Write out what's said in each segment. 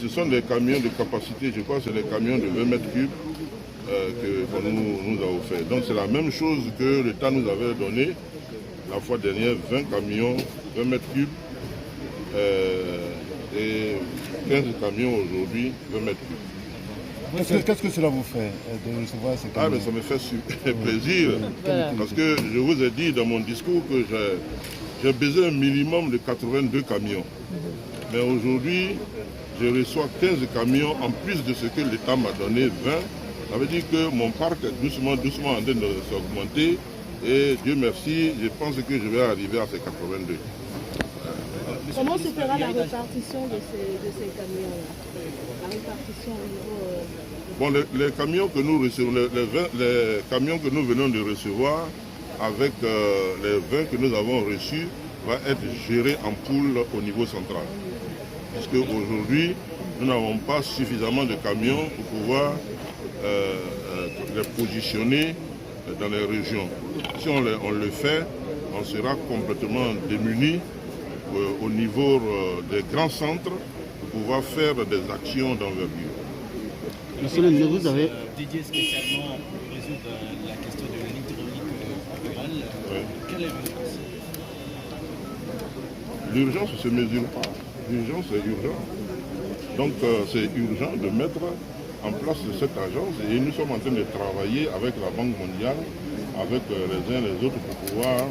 Ce sont des camions de capacité, je crois que c'est des camions de 20 mètres cubes qu'on nous a offert. Donc c'est la même chose que l'État nous avait donné la fois dernière, 20 camions, 20 mètres cubes et 15 camions aujourd'hui, 20 mètres cubes. Qu'est-ce que cela vous fait de recevoir ces camions? Ah, mais ça me fait super plaisir, parce que je vous ai dit dans mon discours que j'ai besoin un minimum de 82 camions. Mais aujourd'hui, je reçois 15 camions en plus de ce que l'État m'a donné, 20. Ça veut dire que mon parc est doucement en train de s'augmenter. Et Dieu merci, je pense que je vais arriver à ces 82. Comment se fera la répartition de ces camions? La répartition au niveau... Bon, les camions que nous recevons, les camions que nous venons de recevoir, avec les 20 que nous avons reçus, va être gérés en poule au niveau central. Puisque aujourd'hui, nous n'avons pas suffisamment de camions pour pouvoir les positionner dans les régions. Si on le fait, on sera complètement démunis au niveau des grands centres pour pouvoir faire des actions d'envergure. Monsieur le ministre, vous avez dédié spécialement pour résoudre la question de l'hydraulique rurale. Oui. Quelle est votre pensée? L'urgence ne se mesure pas. L'urgence est urgent. Donc c'est urgent de mettre en place cette agence et nous sommes en train de travailler avec la Banque mondiale, avec les uns et les autres pour pouvoir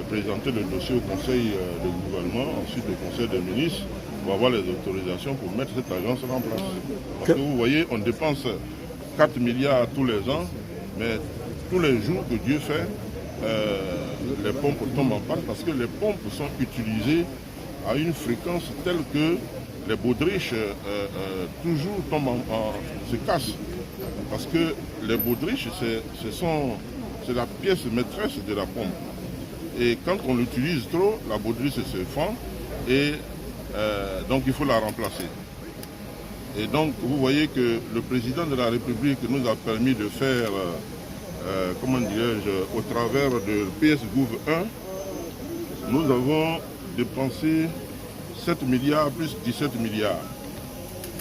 présenter le dossier au Conseil de gouvernement, ensuite au Conseil des ministres, pour avoir les autorisations pour mettre cette agence en place. Parce que vous voyez, on dépense 4 milliards tous les ans, mais tous les jours que Dieu fait, les pompes tombent en panne parce que les pompes sont utilisées à une fréquence telle que les baudriches toujours tombent se cassent. Parce que les baudriches, c'est la pièce maîtresse de la pompe. Et quand on l'utilise trop, la baudriche se fend et donc il faut la remplacer. Et donc vous voyez que le président de la République nous a permis de faire, comment dirais-je, au travers de PS Gouv 1, nous avons dépensé 7 milliards plus 17 milliards.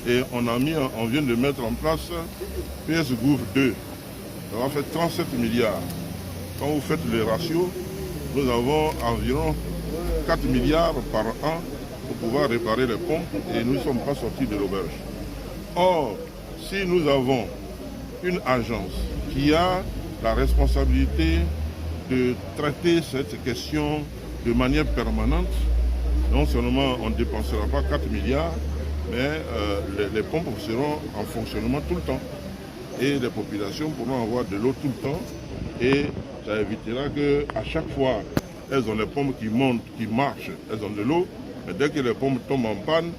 Et on vient de mettre en place PS Gouv 2. Ça va faire 37 milliards. Quand vous faites les ratios, nous avons environ 4 milliards par an pour pouvoir réparer les pompes et nous ne sommes pas sortis de l'auberge. Or, si nous avons une agence qui a la responsabilité de traiter cette question de manière permanente, non seulement on ne dépensera pas 4 milliards, mais les pompes seront en fonctionnement tout le temps. Et les populations pourront avoir de l'eau tout le temps. Et ça évitera qu'à chaque fois, elles ont les pompes qui montent, qui marchent, elles ont de l'eau. Mais dès que les pompes tombent en panne,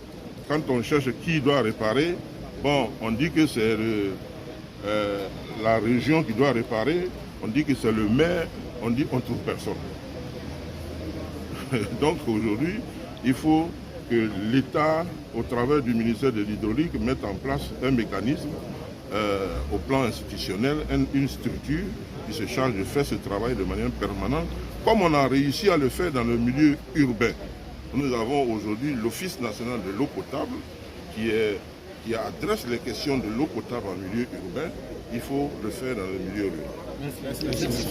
quand on cherche qui doit réparer, bon, on dit que c'est la région qui doit réparer, on dit que c'est le maire, on dit qu'on ne trouve personne. Donc aujourd'hui, il faut que l'État, au travers du ministère de l'Hydraulique, mette en place un mécanisme au plan institutionnel, une structure qui se charge de faire ce travail de manière permanente, comme on a réussi à le faire dans le milieu urbain. Nous avons aujourd'hui l'Office national de l'eau potable qui adresse les questions de l'eau potable en milieu urbain. Il faut le faire dans le milieu rural. Merci.